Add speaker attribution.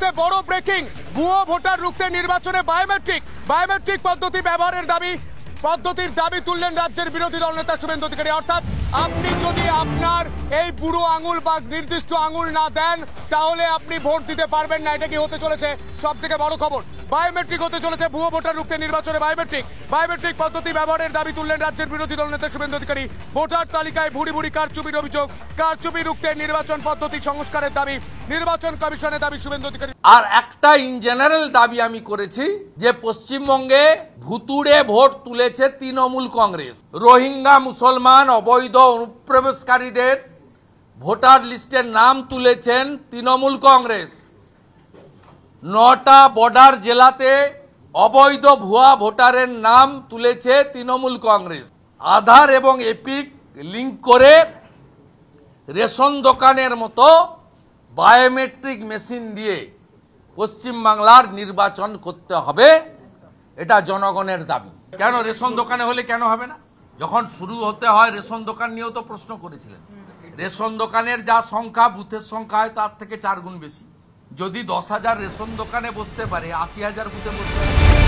Speaker 1: মুহূর্তে বড় ব্রেকিং, ভুয়ো ভোটার রুখতে নির্বাচনে বায়োমেট্রিক পদ্ধতি ব্যবহারের পদ্ধতির দাবি তুললেন রাজ্যের বিরোধী দল নেতা শুভেন্দু অধিকারী। অর্থাৎ আপনি যদি আপনার এই বুড়ো আঙুল বা নির্দিষ্ট আঙুল না দেন তাহলে আপনি ভোট দিতে পারবেন না। এটা কি হতে চলেছে সব থেকে বড় খবর? বায়োমেট্রিক হতে চলেছে ভুয়ো ভোটার রুখতে নির্বাচনে বায়োমেট্রিক পদ্ধতি ব্যবহারের দাবি তুললেন রাজ্যের বিরোধী দল নেতা শুভেন্দু অধিকারী। ভোটার তালিকায় ভুরি কারচুপির অভিযোগ, কারচুপি রুখতে নির্বাচন পদ্ধতি সংস্কারের দাবি, নির্বাচন কমিশনের দাবি শুভেন্দু অধিকারী।
Speaker 2: আর একটা ইন জেনারেল দাবি আমি করেছি যে পশ্চিমবঙ্গে ভুতুড়ে ভোট তুলেছে তৃণমূল কংগ্রেস। রোহিঙ্গা মুসলমান অবৈধ অনুপ্রবেশকারীদের ভোটার লিস্টের নাম তুলেছেন তৃণমূল কংগ্রেস। 9টা বর্ডার জেলাতে অবৈধ ভুয়া ভোটারের নাম তুলেছে তৃণমূল কংগ্রেস। আধার এবং এপিক লিঙ্ক করে রেশন দোকানের মতো বায়োমেট্রিক মেশিন দিয়ে পশ্চিমবাংলার নির্বাচন করতে হবে, এটা জনগণের দাবি। কেন রেশন দোকানে হলে কেন হবে না? যখন শুরু হতে হয় রেশন দোকান নিয়েও তো প্রশ্ন করেছিলেন। রেশন দোকানের যা সংখ্যা বুথের সংখ্যা হয় তার থেকে 4 গুণ বেশি। যদি 10,000 রেশন দোকানে বসতে পারে 80,000 বুথে বসতে পারে।